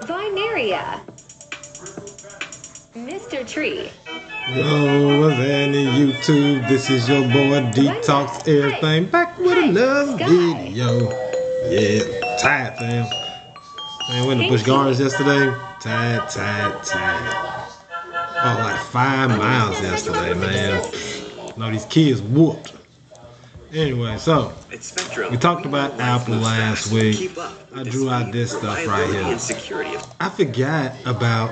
Vineria. Mr. Tree. Yo, what's happening YouTube? This is your boy Detox Errthang back with another video. Yeah, tired fam. Man, went to Busch Gardens yesterday. Tired. Oh, like 5 miles yesterday, man. No, these kids whooped. Anyway, so we talked about Apple last week. I drew out this stuff right here. I forgot about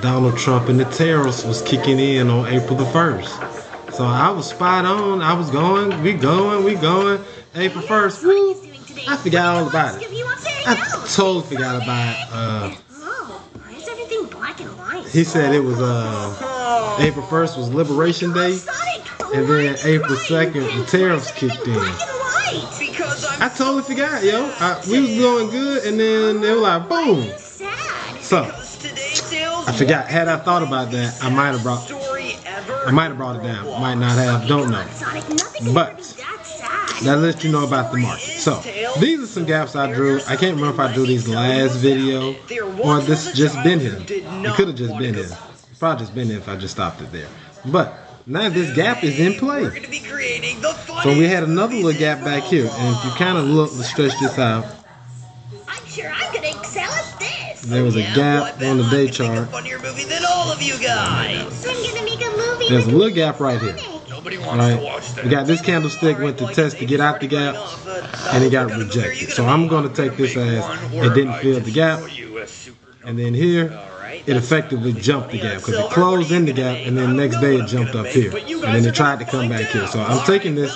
Donald Trump and the tariffs was kicking in on April the 1st. So I was spot on. I was going. We going. April 1st. Woo! I forgot all about it. I totally forgot about Why is everything black and white? he said it was April 1st was Liberation Day. And then April 2nd, the tariffs kicked in. I totally forgot, yo. We was going good, and then they were like, boom. So, I forgot. Had I thought about that, I might have brought it down. Might not have, don't know. But, that lets you know about the market. So, these are some gaps I drew. I can't remember if I drew these last video, or this just been here. It could have just been here. It's probably just been here if I just stopped it there. But, now this gap is in play. So we had another little gap back here. And if you kind of look, let's stretch this out. I'm sure I'm gonna excel at this. There was a gap on the day chart. I'm gonna make a movie. There's a little gap right here. Right? We got this candlestick, went to test to get out the gap, and it got rejected. So I'm going to take this as it didn't fill the gap. And then here, it effectively jumped the gap because it closed in the gap, and then next day it jumped up here, and then it tried to come back here. So I'm taking this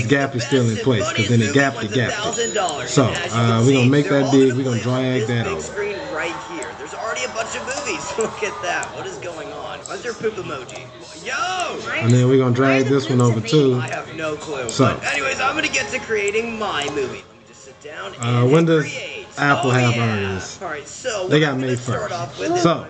gap is still in place because then it gapped it. So we're gonna make that big. We're gonna drag that over. Right here. There's already a bunch of movies. Look at that. What is going on? Why's there poop emoji? Yo! And then we're gonna drag this one over too. I have no clue. So, but anyways, I'm gonna get to creating my movie. Let me just sit down and when does create. Apple have earnings? All right, so They got May 1st. So,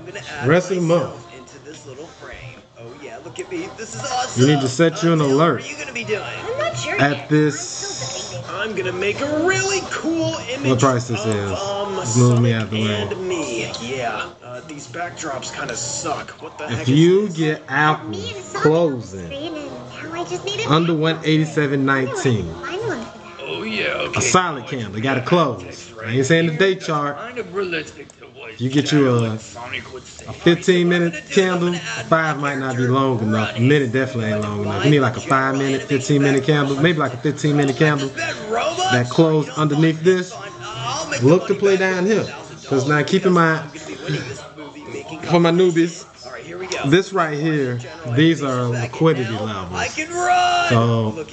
rest of the month. Into this little frame. Oh yeah, look at me. This is awesome. You need to set you an alert. What are you gonna be doing? I'm not sure At this, I'm gonna make a really cool image. what price this is? Just move me out the way. And me. Yeah. These backdrops kind of suck. What the heck If is you this? get Apple closing under 187.19, Oh yeah. Okay. a solid candle, got to close. I ain't saying the day chart. You get you a 15-minute candle. A 5 might not be long enough. A minute definitely ain't long enough. You need like a 5-minute, 15-minute candle. Maybe like a 15-minute candle that closed underneath this. Look to play down here. Because now keep in mind, for my newbies, this right here, these are liquidity levels. So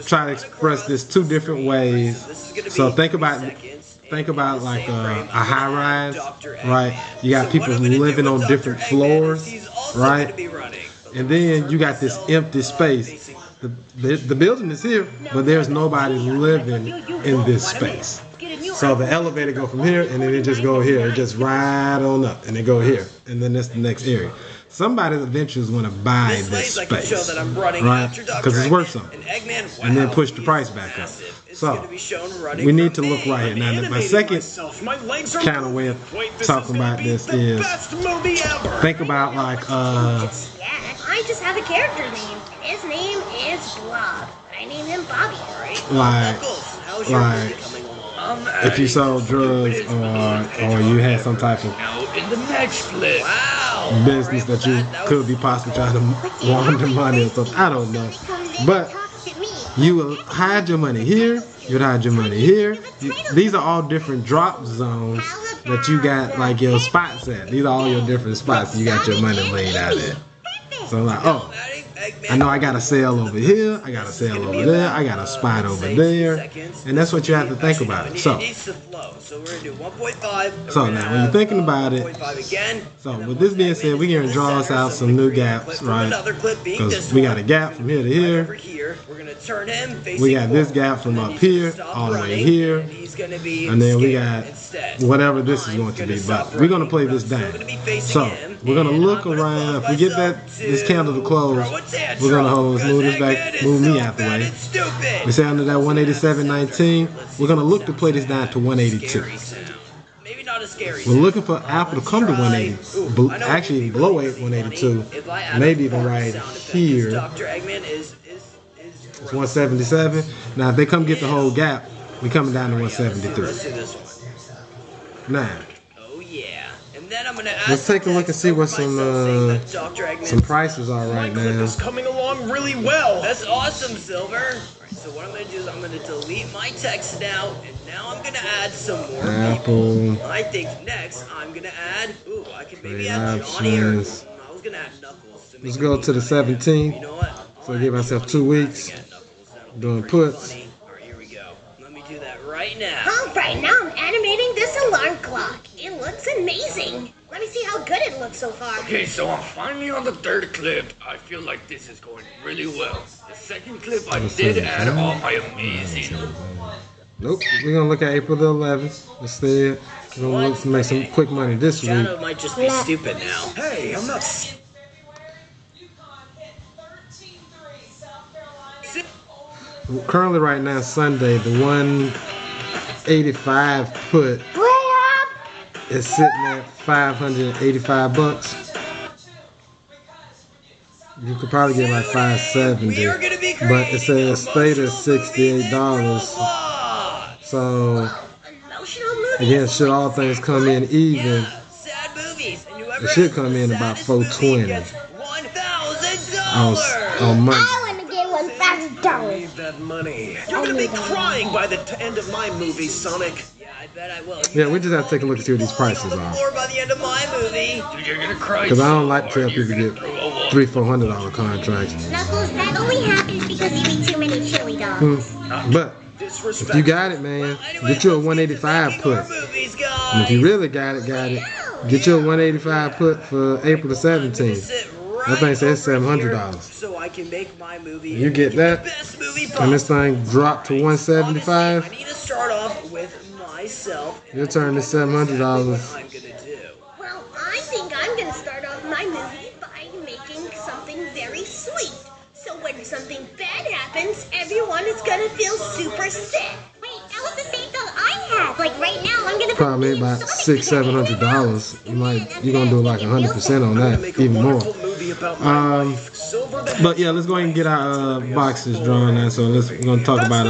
try to express this 2 different ways. So think about like a high rise, right? You got people living on different floors, right? And then you got this empty space. The building is here, but there's nobody living in this space. So the elevator go from here, and then it just go here. It just right on up, and it go here, and then that's the next area. Somebody eventually is going to buy this space, right? Because it's worth something, and then push the price back up. So we need to look right here. Now, my second kind of way of talking about this is think about like I just have a character name. His name is Blob. I named him Bobby. like if you sold drugs or you had some type of business that you could be possibly trying to launder money or something. I don't know. But you will hide your money here. You would hide your money here. These are all different drop zones that you got like your spots at. These are all your different spots you got your money laid out at. So I'm like, oh, I know I got a sale over here, I got a sale over there, I got a spot over there, and that's what you have to think about. So now when you're thinking about it, so with this being said, we're going to draw us out some new gaps, right? Because we got a gap from here to here. We got this gap from up here all the way here, and then we got whatever this is going to be, but we're going to play this down. So we're going to look around. If we get this candle to close, we're going to hold this, move this back, move me out the way. We say under that 187.19, we're going to look to play this down to 182. maybe not as scary. We're looking for Apple to come to 180. Actually, below 182. Maybe even right here. Dr. Eggman is It's 177. Now, if they come get the whole gap, we coming down to 173. Let's do this one. 9. Oh yeah. And then I'm gonna add Let's take a look and see what some prices are right now. It's coming along really well. That's awesome, Silver. Alright, so what I'm gonna do is I'm gonna delete my text now, and now I'm gonna add some more Apple. people. I think next I'm gonna add. Ooh, I could maybe add Johnny or I was gonna add Knuckles. Let's go to the 17th. You know what? So I give myself 2 weeks doing puts. Alright, here we go. Let me do that right now. Alright, now I'm animating this alarm clock. It looks amazing. Let me see how good it looks so far. Okay, so I'm finally on the third clip. I feel like this is going really well. The second clip, I did add all my amazing. Nope, we're gonna look at April the 11th instead. We're gonna look to make some quick money this week. Shadow might just be stupid now. Hey, I'm not. Currently, right now, Sunday, the 185 put is sitting at 585 bucks. You could probably get like 570, but it says status $68. So again, should all things come in even, it should come in about 420 on Monday. I want to get $1,000. Need that money. You're gonna be crying by the end of my movie, Sonic. Yeah, I bet I will. Yeah, we just have to take a look and see what these prices are. More by the end of my movie. Dude, you're gonna cry. Because I don't like to so tell hard, people to you're get gonna throw up. $300-400 contracts. Knuckles, that only happens because you eat too many chili dogs. But if you got it, man, get you a 185 put. And if you really got it, get you a 185 put for April the 17th. That thing says $700. So I can make my movie. You get that, Best movie and this thing dropped to Obviously, I 175. need to start off with myself. You'll turn this $700. I'm gonna do. Well, I think I'm going to start off my movie by making something very sweet. So when something bad happens, everyone is going to feel super sick. Wait, that was the same thought I had. Like right now, I'm going to Probably about $600-700. You're gonna do like 100% on that, even more. But yeah, let's go ahead and get our boxes drawn now. So we're gonna talk about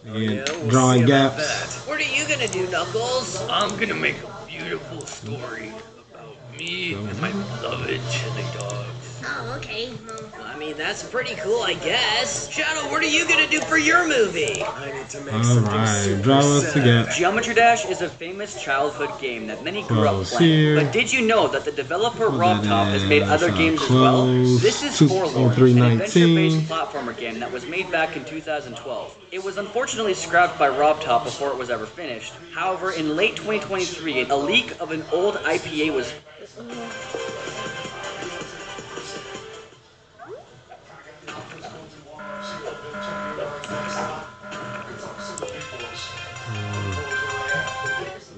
again, drawing gaps. What are you gonna do, Knuckles? I'm gonna make a beautiful story about me and my beloved chili dogs. Oh, okay. I mean, that's pretty cool, I guess. Shadow, what are you gonna do for your movie? I need to make Alright, draw us the gap. Geometry Dash is a famous childhood game that many grew up Close playing. here. But did you know that the developer Put Rob that Top has made in, other so games as well? close. This is Two- Forlorn, an 319. adventure-based platformer game that was made back in 2012. It was unfortunately scrapped by Rob Top before it was ever finished. However, in late 2023, a leak of an old IPA was...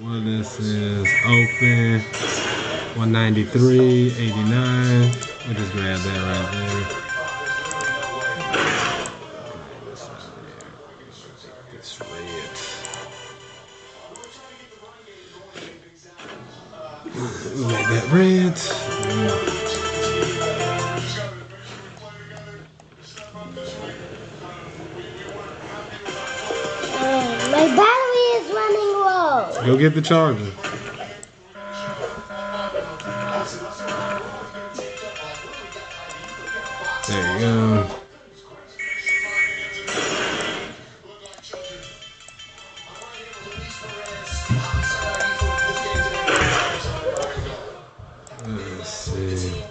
Well, this is open 193.89. We'll just grab that right there. It's red. Make that red. My battery is running low. Go get the charger. There you go. Let's see.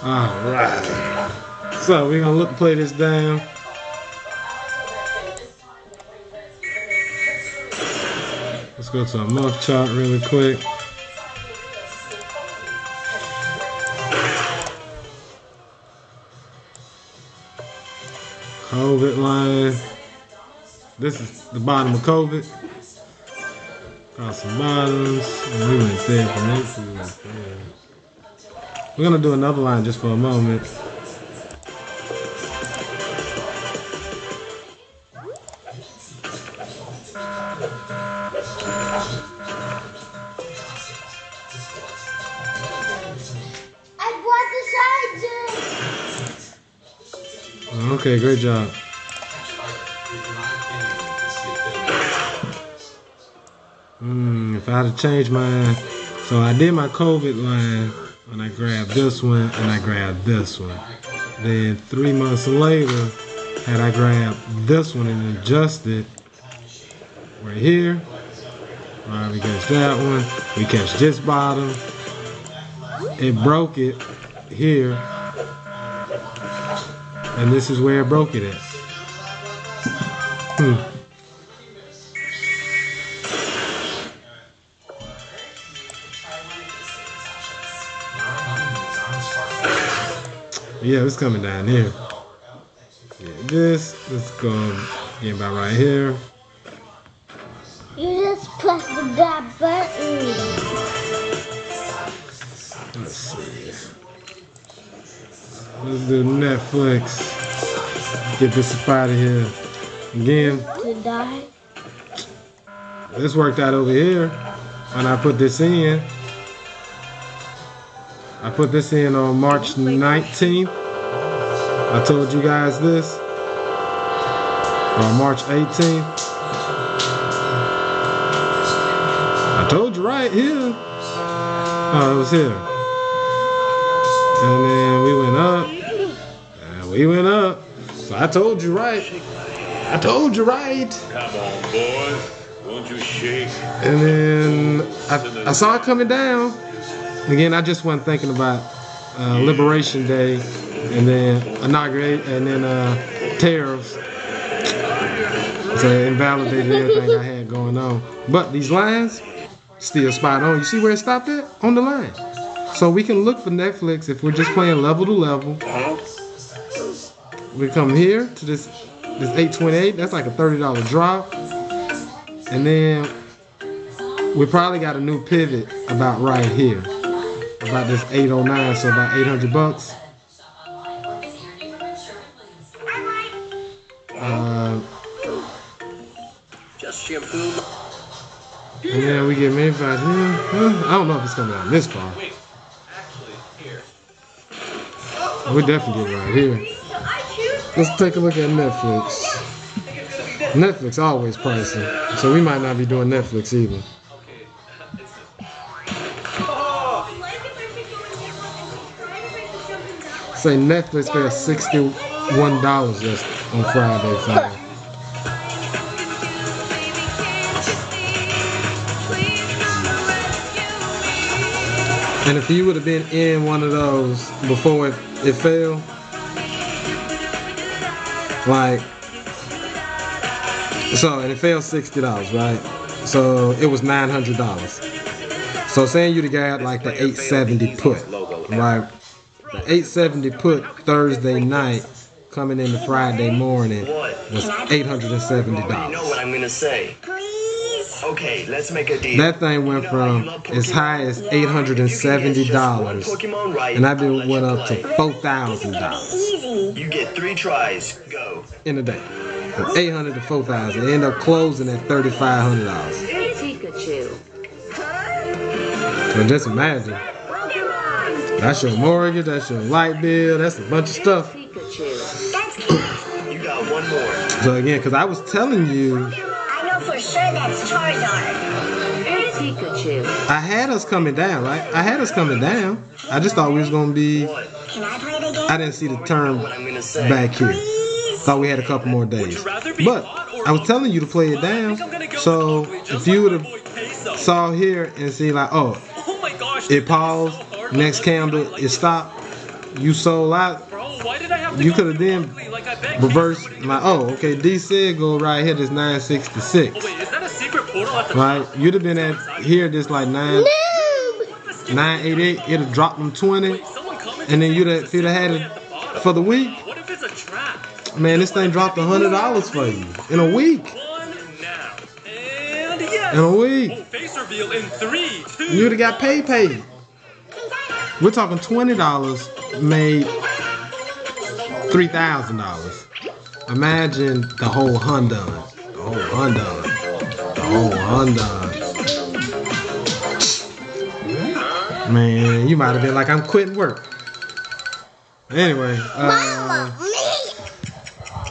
Alright. So we're gonna play this down. Let's go to a month chart really quick. COVID line. This is the bottom of COVID. Got some bottoms. We went there from this. We went there. We're gonna do another line just for a moment. Okay, great job. If I had to change mine, so I did my COVID line and I grabbed this one and I grabbed this one. Then 3 months later, had I grabbed this one and adjusted right here. Alright, we catch that one. We catch this bottom. It broke it here. And this is where it broke it at. Yeah, it's coming down here. Yeah, let's go get about right here. You just press that button. Let's see. Let's do Netflix. Get this up out of here. Again. To die. This worked out over here. When I put this in. I put this in on March 19th. I told you guys this. On March 18th. I told you right here. Oh, it was here. And then we went up. And we went up. So I told you right. I told you right. Come on, boys. Won't you shake? And then I saw it coming down. Again, I just wasn't thinking about Liberation Day and then inaugurate and then tariffs. So it invalidated everything I had going on. But these lines still spot on. You see where it stopped at? On the line. So we can look for Netflix if we're just playing level to level. We come here to this 828. That's like a $30 drop. And then we probably got a new pivot about right here. About this 809, so about 800 bucks. Just shampoo. And then we get maybe about here. I don't know if it's coming out this far. We definitely get right here. Let's take a look at Netflix. Netflix always pricey, so we might not be doing Netflix either. Say Netflix paid $61 just on Friday. Friday. And if you would have been in one of those before it fell, like, so, and it fell $60, right? So it was $900. So saying you'd have got like the 870 put, right? The 870 put Thursday night coming into Friday morning was $870. You know what I'm gonna say. Okay, let's make a deal. That thing went from as high as $870, and I've been went up to $4,000. You get 3 tries. Go. In a day. From $800 to $4,000. It ended up closing at $3,500. So just imagine. That's your mortgage, that's your light bill, that's a bunch of stuff. You got one more. So again, because I was telling you, I know for sure that's Charizard. I had us coming down, right? I had us coming down. I just thought we was going to be, Can I play it again? I didn't see the term back here. Thought we had a couple more days. But I was telling you to play it down. So if you would have saw here and see like, oh, it paused, next candle, it stopped, you sold out, you could have then reversed, like, oh, okay, D said go right here, this 966. Right? You'd have been at here, this like 988, it'd have dropped them 20, and then if you'd have had it for the week, man, this thing dropped $100 for you in a week. in a week. Oh, face reveal in 3, 2. You'd have got paid. We're talking $20 made $3,000. Imagine the whole undone. The whole undone. The whole undone. Man, you might have been like, I'm quitting work. Anyway,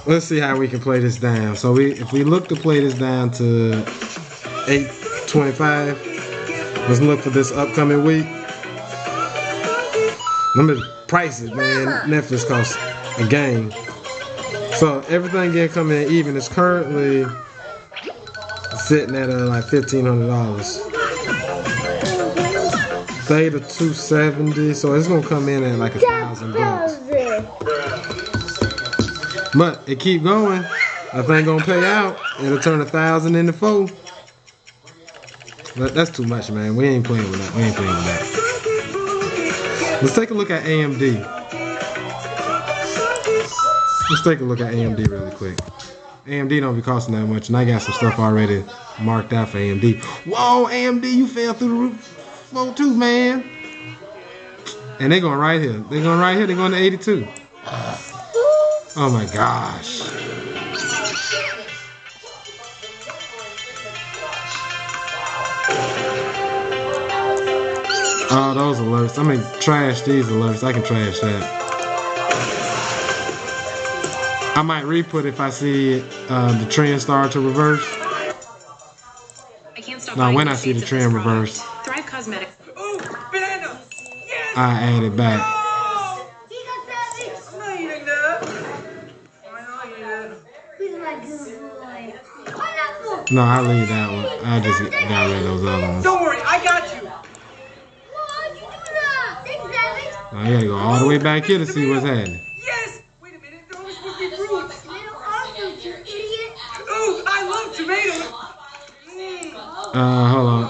let's see how we can play this down. So if we look to play this down to 825, let's look for this upcoming week. Remember the prices, man. Netflix costs a game. So everything getting coming in even is currently sitting at like $1,500. Theta 270, so it's gonna come in at like $1,000. But it keep going. That thing gonna pay out. It'll turn 1,000 into 4. But that's too much, man. We ain't playing with that. We ain't playing with that. Let's take a look at AMD. Let's take a look at AMD really quick. AMD don't be costing that much, and I got some stuff already marked out for AMD. Whoa, AMD, you fell through the roof. 4-2, man. And they're going right here. They're going right here. They're going to 82. Oh my gosh. Oh, those alerts. I mean, trash these alerts. I can trash that. I might re-put if I see the trend start to reverse. I can't stop Now, when I see the trend reverse, Thrive Cosmetics. Oh, banana! Yes! I add it back. I'm not eating that. Why not eat it? No, I leave that one. I just got rid of those other ones. Don't worry, I got you. Now, you gotta go all the way back here to see what's happening. Yes! Wait a minute, they're only supposed to be fruits. Oh, I love tomatoes. Hold on.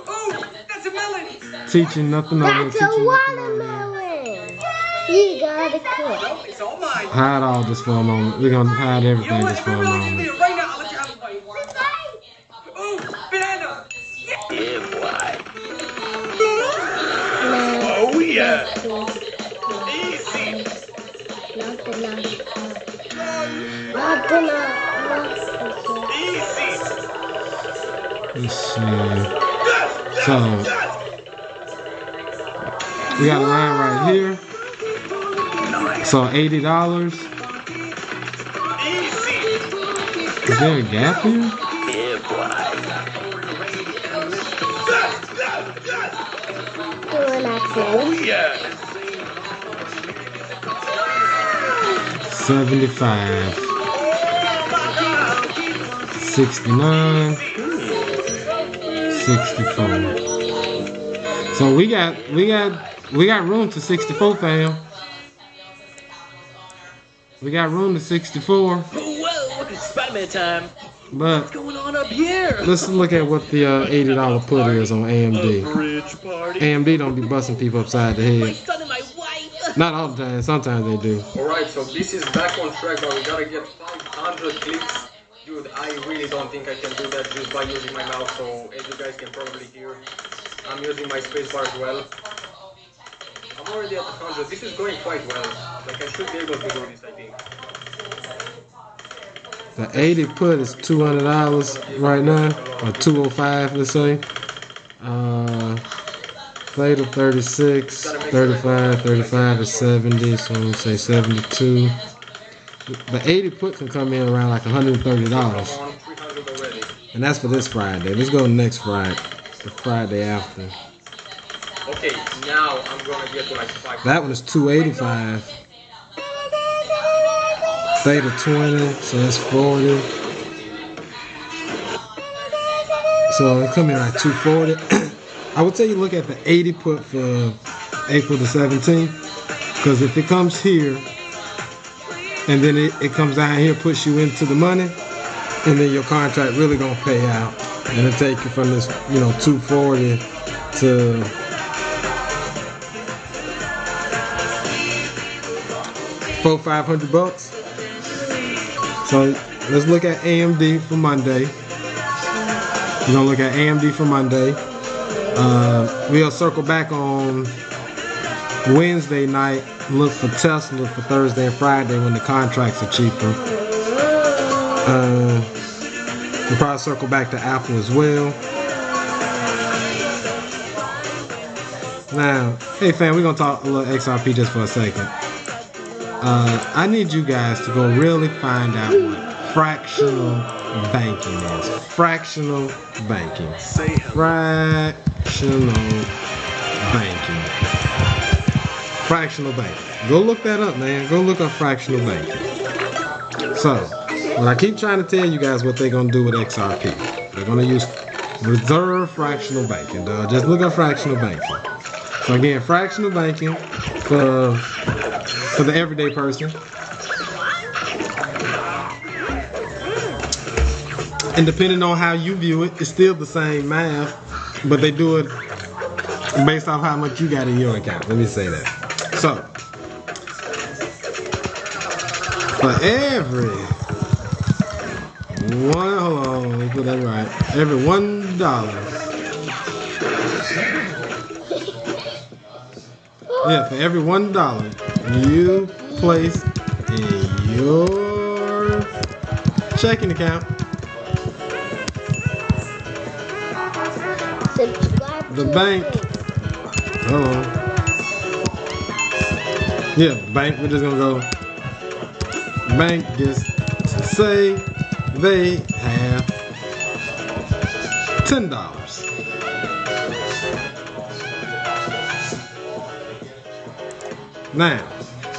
Oh, that's a melon. Teaching nothing over That's a teaching watermelon. You gotta cook. It's all mine. Hide all just for a moment. We're gonna hide You know everything what? just If for you're a really gonna moment. eat it right now, I'll let you have a bite. Oh, banana. Yeah, boy. Oh, yeah. Easy. Easy. Let's see. So we got a line right here. So $80. Is there a gap here? Oh, yeah. 75. 69. 64. So we got room to 64, fam. We got room to 64. Whoa, look at Spider-Man time. But What's going on up here? let's look at what the $80 put is on AMD. Bridge party. AMD don't be busting people upside the My head. son and my wife. Not all the time. Sometimes they do. Alright, so this is back on track, but we gotta get 500 clicks. Dude, I really don't think I can do that just by using my mouse, so as you guys can probably hear, I'm using my spacebar as well. I'm already at 100. This is going quite well. Like, I should be able to do this, I think. The 80 put is $200 right now, or $205, let's say. Theta 36, 35, 35 is 70, so let's say 72. The 80 put can come in around like $130, and that's for this Friday. Let's go next Friday, the Friday after. Okay, now I'm gonna get to like 5. That one is $285. Theta 20, so that's 40. So it come in like 240. I would tell you look at the 80 put for April the 17th, because if it comes here and then it comes down here, push you into the money, and then your contract really gonna pay out, and it'll take you from this, 240 to $400-500. So let's look at AMD for Monday. We're gonna look at AMD for Monday. We'll circle back on Wednesday night. Look for Tesla for Thursday and Friday when the contracts are cheaper. We'll probably circle back to Apple as well. Now, hey fam, we're gonna talk a little XRP just for a second. I need you guys to go really find out what fractional banking is. Fractional banking. Fractional banking. Fractional banking. Go look that up, man. Go look up fractional banking. So, when I keep trying to tell you guys what they're gonna do with XRP, they're gonna use reserve fractional banking. Dog. Just look up fractional banking. So again, fractional banking for the everyday person. And depending on how you view it, it's still the same math, but they do it based off how much you got in your account. Let me say that. So, for every one, hold on, let me put that right. Every $1. Yeah, for every $1 you place in your checking account, the bank, hold on. Yeah, bank, we're just gonna go. Bank gets to say they have $10. Now,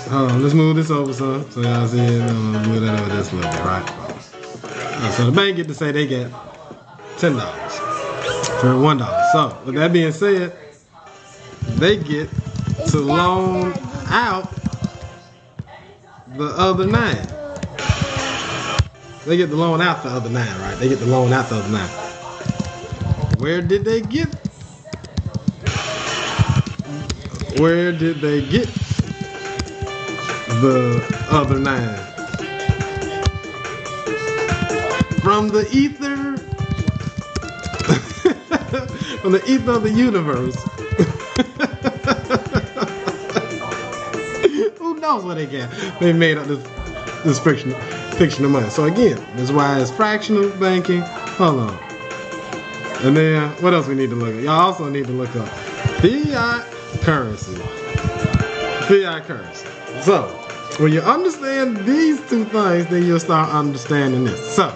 hold on, let's move this over some so y'all see it. Move that over this a little bit, right? So the bank get to say they get $10 for $1. So with that being said, they get to loan out the other 9. They get to loan out the other 9, right? They get to loan out the other 9. Where did they get? Where did they get the other 9? From the ether. From the ether of the universe. Who knows what they get? They made up this fictional money. So again, that's why it's fractional banking. Hold on. And then what else we need to look at? Y'all also need to look up fiat currency. Fiat currency. So when you understand these two things, then you'll start understanding this. So,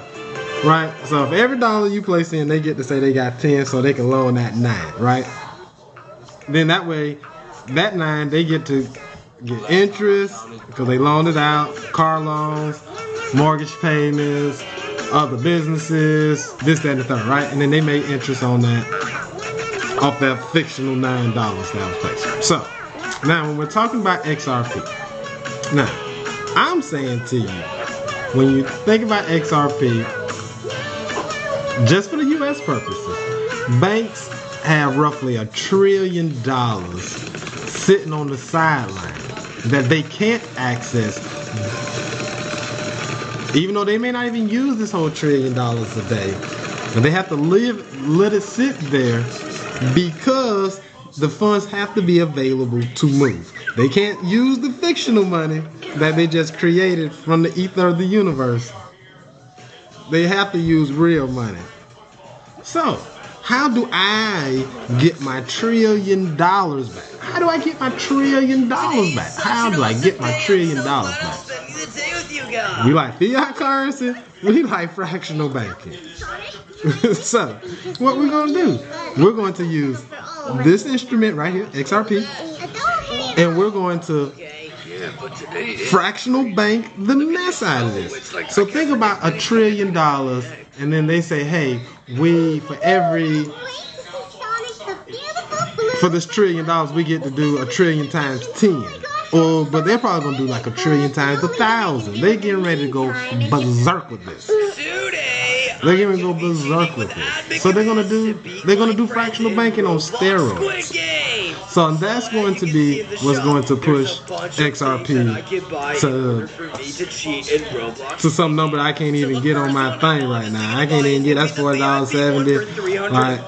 right? So if every dollar you place in, they get to say they got 10, so they can loan that 9, right? Then that way, that 9, they get to get interest because they loaned it out, car loans, mortgage payments, other businesses, this, that, and the third, right? And then they made interest on that, off that fictional $9 that was placed. So, now when we're talking about XRP, now, I'm saying to you, when you think about XRP, just for the US purposes, banks have roughly $1 trillion sitting on the sideline that they can't access, even though they may not even use this whole $1 trillion a day, but they have to let it sit there because the funds have to be available to move. They can't use the fictional money that they just created from the ether of the universe. They have to use real money. So, how do I get my $1 trillion back? How do I get my $1 trillion back? How do I get my $1 trillion back? We like fiat currency. We like fractional banking. So, what we're going to do, we're going to use this instrument right here, XRP, and we're going to fractional bank the mess out of this. So think about $1 trillion, and then they say, hey, for this $1 trillion, we get to do 1 trillion times 10. But they're probably gonna do like 1 trillion times 1,000. They're getting ready to go berserk with this. They're gonna go berserk with this. So they're gonna do fractional banking on steroids. So that's going to be what's going to push XRP to some number I can't even get on my thing right now. I can't even get, that's $4.70. Like,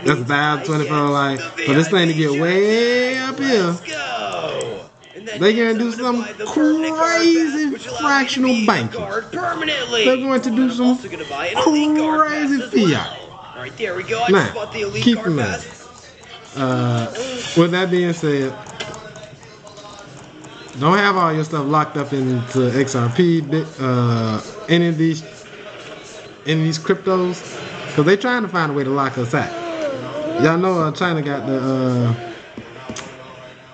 that's $1,024. Like, for this thing to get way up here, they're going to do some crazy fractional banking. They're going to do some crazy fiat. Now, keep in mind, with that being said, don't have all your stuff locked up into XRP, any of these cryptos, because they're trying to find a way to lock us out. Y'all know China got the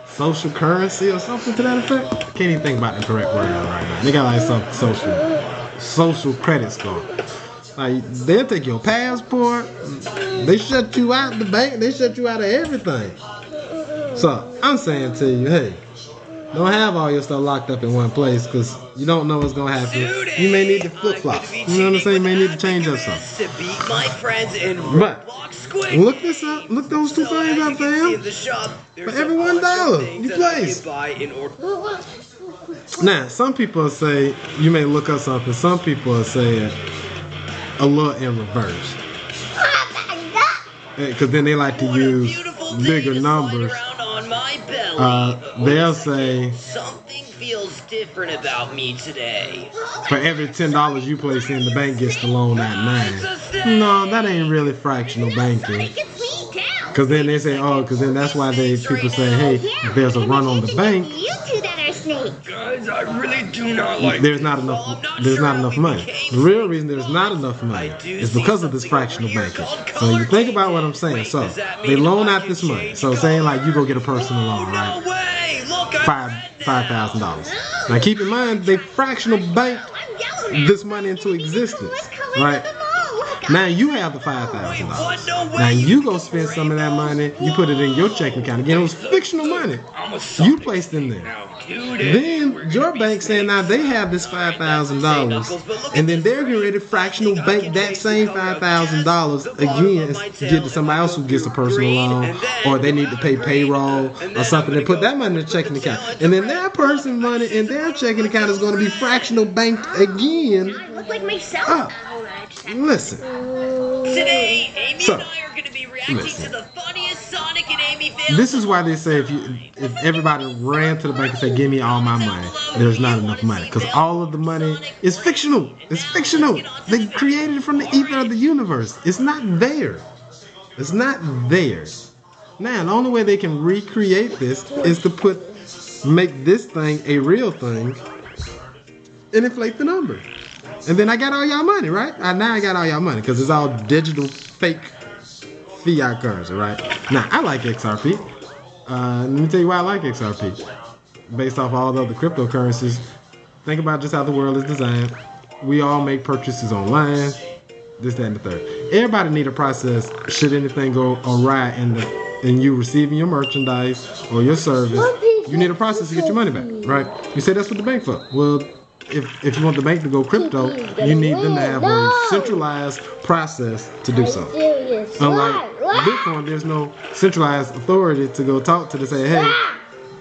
social currency or something to that effect. I can't even think about the correct word right now. They got like some social credit score. Like, they'll take your passport, they shut you out the bank, they shut you out of everything. So I'm saying to you, hey, don't have all your stuff locked up in one place, because you don't know what's going to happen. You may need to flip-flop. You know what I'm saying? You may need to change up something. But look this up. Look those two things up, fam. For every $1 you place. Now, some people say, you may look up something. Some people are saying a little in reverse. Because then they like to use bigger numbers. They'll say something feels different about me today. For every $10 you place in, the bank gets the loan at 9. No, that ain't really fractional banking. Because then they say, oh, because then that's why people say, hey, if there's a run on the bank, Guys, I really do not like there's not enough money. The real reason there's not enough money is because of this fractional banking. So you think about what I'm saying. So they loan out this money. So saying like you go get a personal loan, right? $5,000. Now keep in mind they fractional bank this money into existence, right? Now you have the $5,000. Now you go spend some of that money. You put it in your checking account. Again, it was fictional money. You placed in there. Then your bank saying now they have this $5,000, and then they're getting ready to fractional bank that same $5,000 again to get to somebody else who gets a personal loan, or they need to pay payroll or something. They put that money in the checking account, and then that person's money in their checking account is going to be fractional banked again. Listen. Today, Amy and I are going to be reacting to the funniest Sonic and Amy films. This is why they say if everybody ran to the bank and said, give me all my money, there's not enough money. Because all of the money is fictional. It's fictional. They created it from the ether of the universe. It's not there. It's not there. Now, the only way they can recreate this is to make this thing a real thing and inflate the number. And then I got all y'all money, right? Now I got all y'all money because it's all digital, fake fiat currency, right? Now, I like XRP. Let me tell you why I like XRP. Based off all the other cryptocurrencies, think about just how the world is designed. We all make purchases online, this, that, and the third. Everybody need a process should anything go awry in you receiving your merchandise or your service. You need a process to get your money back, right? You say that's what the bank for. Well, if you want the bank to go crypto, you need them to have a centralized process to do so. Unlike Bitcoin, there's no centralized authority to go talk to say, hey,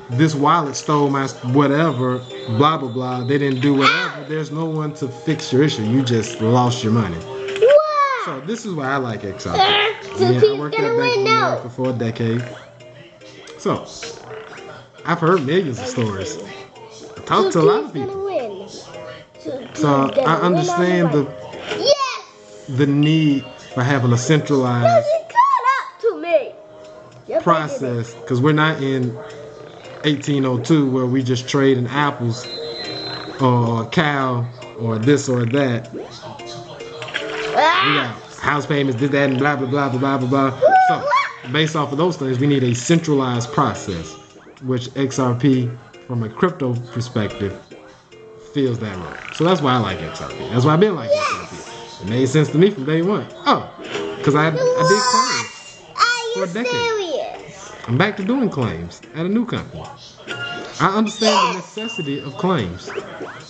this wallet stole my whatever, blah, blah, blah. They didn't do whatever. There's no one to fix your issue. You just lost your money. So this is why I like XRP. Yeah, I worked at Bank of America for a decade. So I've heard millions of stories. I talked to a lot of people. So I understand the need for having a centralized process, because we're not in 1802 where we just trading apples or a cow or this or that. We got house payments, this, that, and blah, blah, blah, blah, blah, blah. So based off of those things, we need a centralized process, which XRP, from a crypto perspective, feels that way. So that's why I like XRP. That's why I've been like XRP. It made sense to me from day one. Oh, because I did claims for a decade. I'm back to doing claims at a new company. I understand the necessity of claims.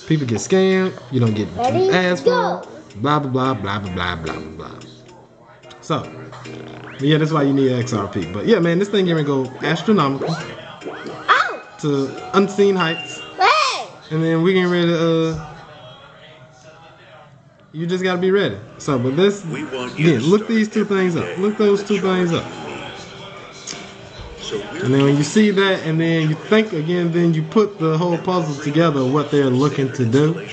People get scammed. You don't get what you ask for. Blah, blah, blah, blah, blah, blah, blah, blah. So, yeah, that's why you need XRP. But yeah, man, this thing gonna go astronomical to unseen heights. And then we getting ready to, you just gotta be ready. So, but this, again, look these two things up. Look those two things up. And then when you see that, and then you think again, then you put the whole puzzle together, what they're looking to do.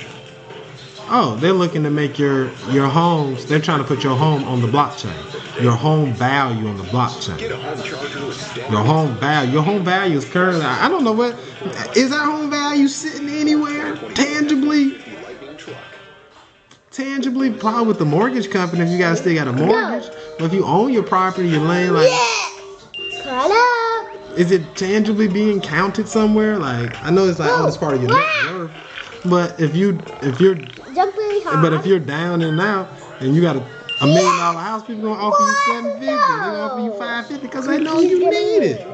Oh, they're looking to make your homes, they're trying to put your home on the blockchain. Your home value on the blockchain. Your home value is currently, I don't know what, is our home value sitting anywhere tangibly? Tangibly, probably with the mortgage company if you guys still got a mortgage. But if you own your property, you're laying like, is it tangibly being counted somewhere? Like, I know it's like, oh, it's part of your net worth. But if you're down and out and you got a $1 million house, people gonna offer you $750. They're gonna offer you $550 because they know you need it.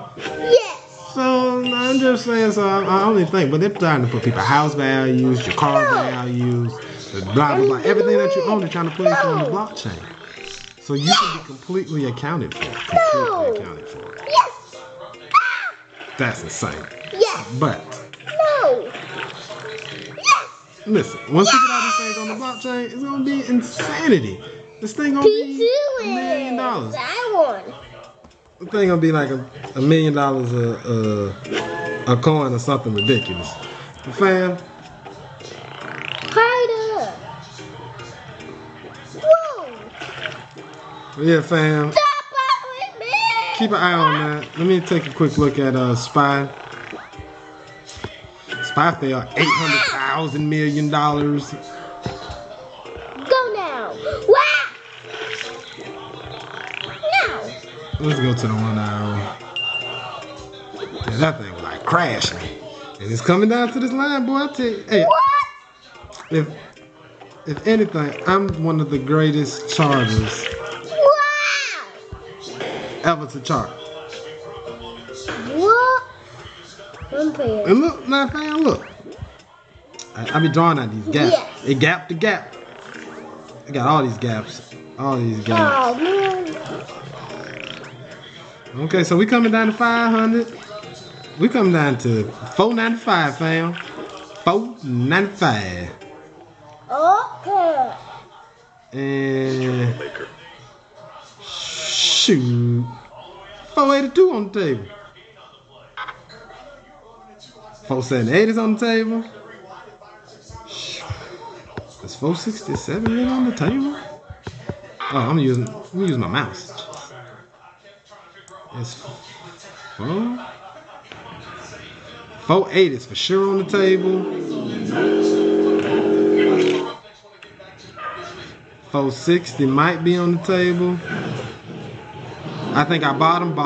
So I'm just saying. So I only think, but they're trying to put people house values, your car values, blah blah blah, everything that you own. They're trying to put it on the blockchain, so you can be completely accounted for. That's insane. But listen, once you get all these things on the blockchain, it's gonna be insanity. This thing gonna be $1 million. The thing gonna be like $1 million a coin or something ridiculous. But fam, yeah, fam. Keep an eye on that. Let me take a quick look at SPY. SPY fell $800 million. Go now. Let's go to the 1 hour. Yeah, that thing was like crashing. And it's coming down to this line, boy. I tell you. Hey, if anything, I'm one of the greatest charters ever to chart. And look, now fam, look. I be drawing out these gaps. It gap to gap. I got all these gaps. All these gaps. Okay, so we coming down to 500. We coming down to 495, fam. 495. Okay. And shoot, 482 on the table. 478 is on the table. Is 467 really on the table? Oh, I'm using my mouse. It's 480 is for sure on the table. 460 might be on the table. I think our bottom.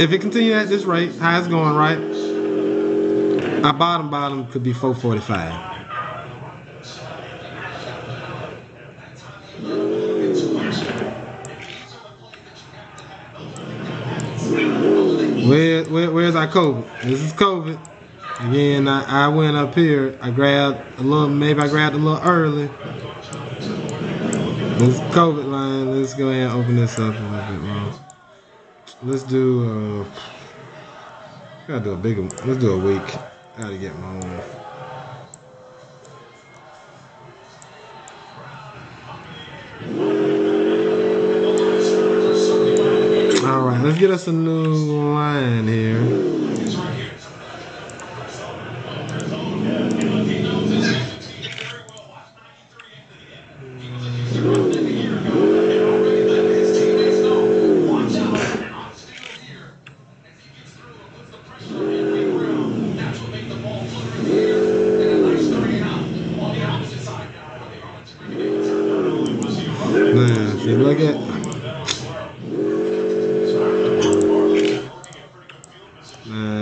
If it continues at this rate, how it's going, right? Our bottom could be 445. Where's our COVID? This is COVID. Again, I went up here. I grabbed a little early. This COVID line. Let's go ahead and open this up a little bit more. Let's do gotta do a bigger. Let's do a week. I gotta get my own. All right, let's get us a new line here.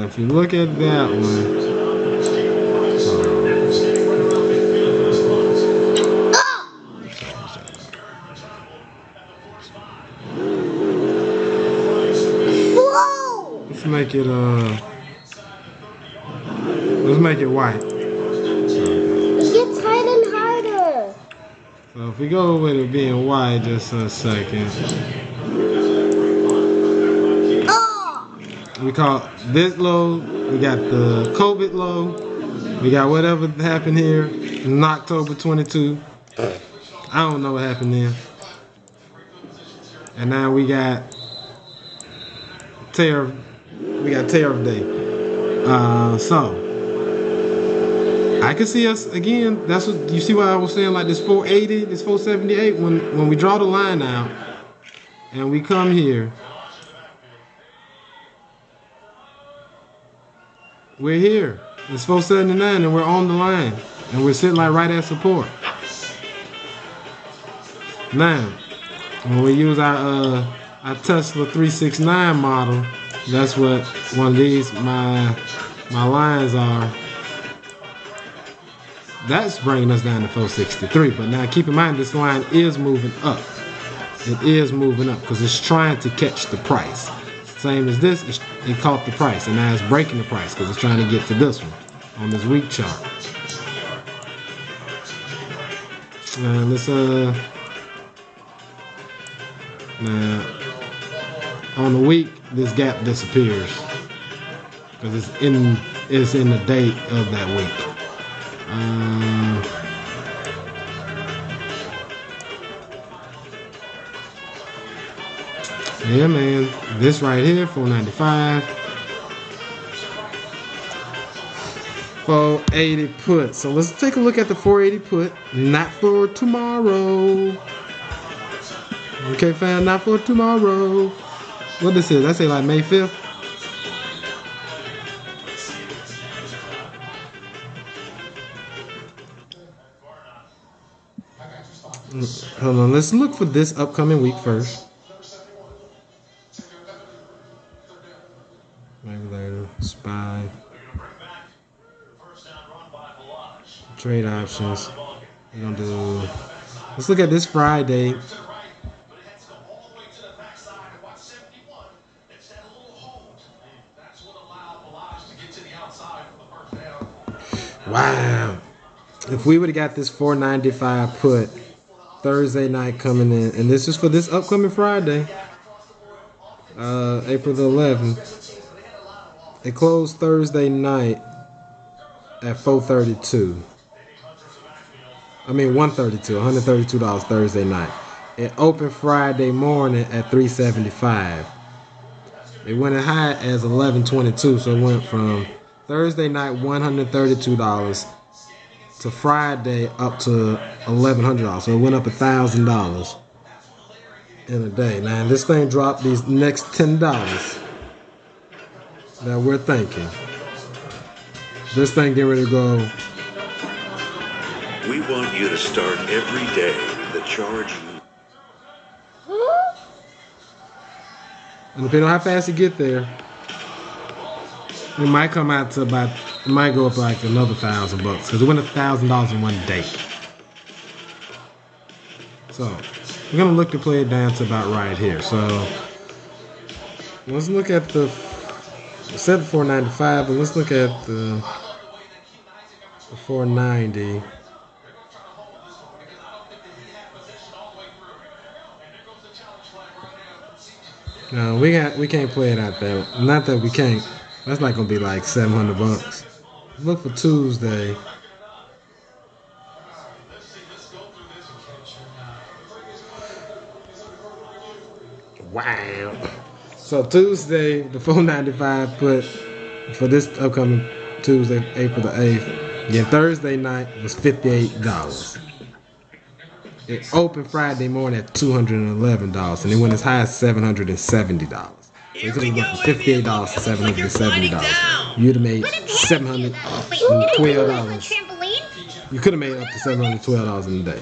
If you look at that one, let's make it white. It gets harder and harder. So if we go with it being white just a second. We call this low, we got the COVID low, we got whatever happened here in October 22. I don't know what happened then. And now we got tariff day. So I can see us again. That's what you see why I was saying, like this 480, this 478, when we draw the line out and we come here. We're here. It's 479 and we're on the line. And we're sitting like right at support. Now, when we use our Tesla 369 model, that's what one of these my lines are. That's bringing us down to 463. But now keep in mind this line is moving up. It is moving up because it's trying to catch the price. Same as this, it caught the price, and now it's breaking the price because it's trying to get to this one on this week chart. And let's now on the week this gap disappears because it's in the date of that week. Yeah, man. This right here, 495. 480 put. So let's take a look at the 480 put. Not for tomorrow. Okay, fam, not for tomorrow. What this is? I say like May 5th. Hold on, let's look for this upcoming week first. Maybe later. SPY. Trade options. We're gonna do. Let's look at this Friday. Wow. If we would have got this 495 put Thursday night coming in, and this is for this upcoming Friday, April the 11th. It closed Thursday night at 432. I mean 132, $132 Thursday night. It opened Friday morning at 375. It went as high as 1122, so it went from Thursday night $132 to Friday up to $1,100. So it went up $1,000 in a day. Now this thing dropped these next $10 that we're thinking. This thing getting ready to go. We want you to start every day with a charge. And depending on how fast you get there, it might come out to about, it might go up like another $1,000 because it went $1,000 in one day. So we're gonna look to play it down to about right here. So let's look at the. Set the 495, but let's look at the 490. No, we can't play it out there. Not that we can't. That's not gonna be like $700. Look for Tuesday. Wow. So Tuesday, the 495 put for this upcoming Tuesday, April the 8th. Then Thursday night was $58. It opened Friday morning at $211, and it went as high as $770. So it went from $58 to $770. You'd have made $712. You could have made up to $712 in a day.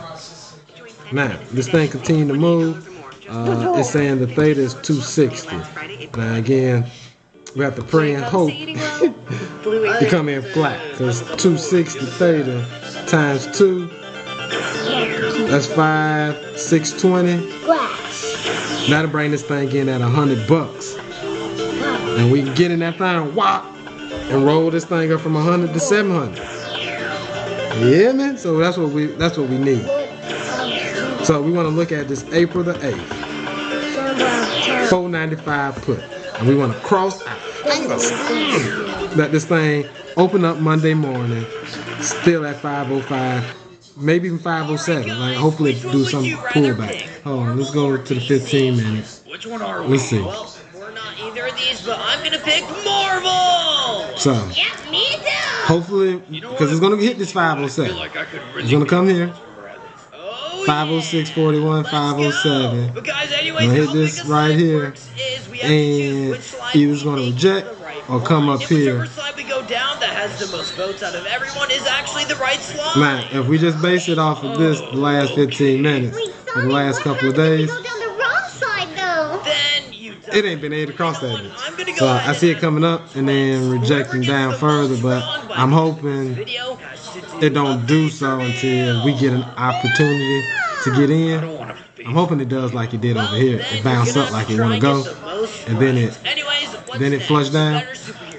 Now, this thing continued to move. It's saying the theta is 260. Now again, we have to pray and hope to come in flat, because 260 theta times 2, that's 620. That'll bring this thing in at $100, and we can get in that thing, whop, and roll this thing up from 100 to 700. Yeah, man. So that's what we need. So we want to look at this April the 8th. 495 put. And we want to cross out. That this thing open up Monday morning, still at 505, maybe even 507. Like hopefully do some pullback. Hold on, let's go to the 15 minutes. Which one are we? Let's see. Well, we're not either of these, but I'm gonna pick Marvel! So Yeah, me too. hopefully, because it's gonna hit this 507. Like I could really It's gonna come here. Oh, 506.41, 507. But guys, anyways, I'm gonna hit how this big a right slide here, works is we have to choose and which slide either it's we gonna think reject is the right or come one. up And here. whichever slide we go down that has the most votes out of everyone is actually the right slide. Now, if we just base it off of this, the last 15 minutes, Wait, or the last what couple of happens if days, we go down the wrong side though? Then you it ain't been able to cross that bitch. I'm gonna go So ahead I see it and coming up and then rejecting down further, but I'm hoping video has to do it don't do so until we get an opportunity to get I in. don't want to face. I'm hoping it does like it did over here. It bounced up like it wanna go, and then it flushed down.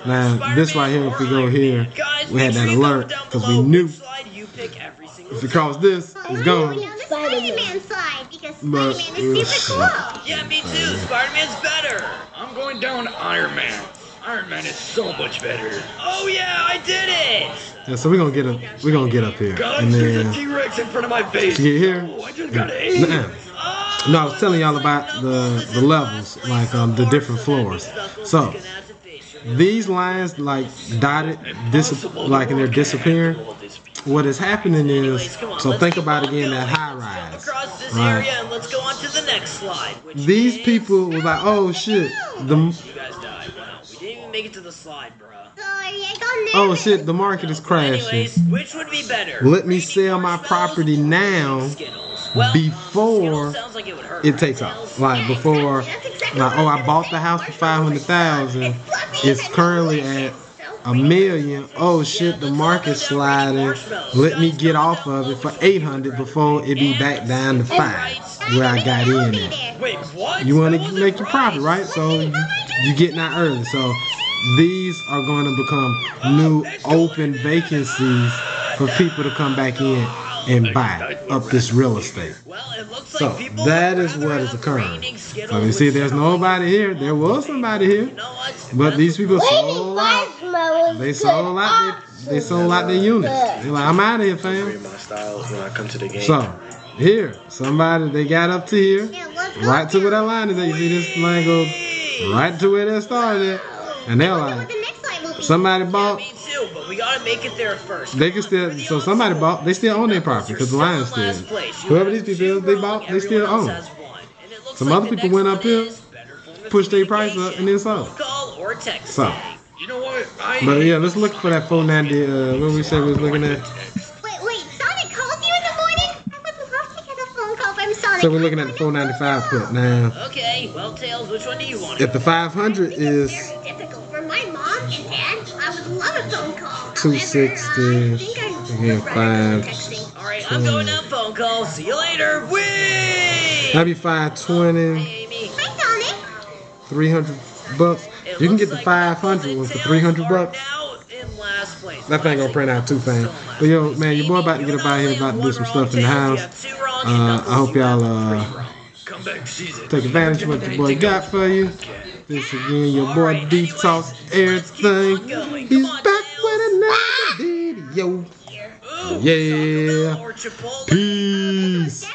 Now this right here, if we go here, we had that alert because we knew if we cross this, it's gone. Down the Spider-Man side because But, Spider-Man is super cool. Yeah, me too. Spider-Man's better. I'm going down Iron Man. Iron Man is so much better. Oh yeah, I did it. Yeah, so we're gonna get up here, Guys, and there's a then T-Rex in front of my face. to get here. Oh, I just got AIDS. No, I was telling y'all about the levels, like the different floors. So these lines like dotted, like and they're disappearing. What is happening is, so think about again that high rise, Across this right? area, and let's go on to the next slide. Which These is- people were like, oh shit, You guys died. Wow, we didn't even make it to the slide, bruh. Sorry, I got oh nervous. shit, the market is crashing. Anyways, which would be better? Let me sell my property now Skittles. Well, before Skittles sounds like it would hurt. it takes off. Like before, like oh, I bought the house for 500,000. It's currently at $1 million. Oh shit, the market's sliding. Let me get off of it for 800 before it be back down to 5 where I got in at. Wait, what? You want That to wasn't make your right. profit, right? So you getting out early. So these are going to become new open vacancies for people to come back in and buy up this real estate. Well, it looks So like people that would is rather what is have occurring. raining Skittles So you see, with there's nobody here. There was somebody here, You know what? but these people sold out. They sold out. They sold out their units. They're like, I'm out of here, fam. My style when I come to the game. So here, somebody they got up to here, right to where that line is at. You see this line goes right to where that started at, and they're like, somebody bought. Me too, but we gotta make it there first. They can still, so somebody bought, they still own their property because the line's still. Whoever these people is, they bought, they still own. Some other people went up here, pushed their price up, and then sold. So, You know what? but yeah, let's look for that 490. What we said we was looking at. Wait, Sonic called you in the morning? I would love to get a phone call from Sonic. So we're looking at the 495 put now. Okay, well, Tails, which one do you want? If the 500 is Very difficult for my mom and dad. I would love a phone call. 260, again, 5. Alright, I'm going on phone call. See you later. Whee! That'd be 520, Amy. Hi, Sonic. 300 bucks. You can get the 500 one for 300 bucks. Now in last place. That thing gonna print out too, fam. But yo, man, your boy about to get up out here, about to do some stuff in the house. I hope y'all Come back season. take advantage of what your boy got for you. This again, your boy Detox Errthang. He's back with another video. Yeah. Peace.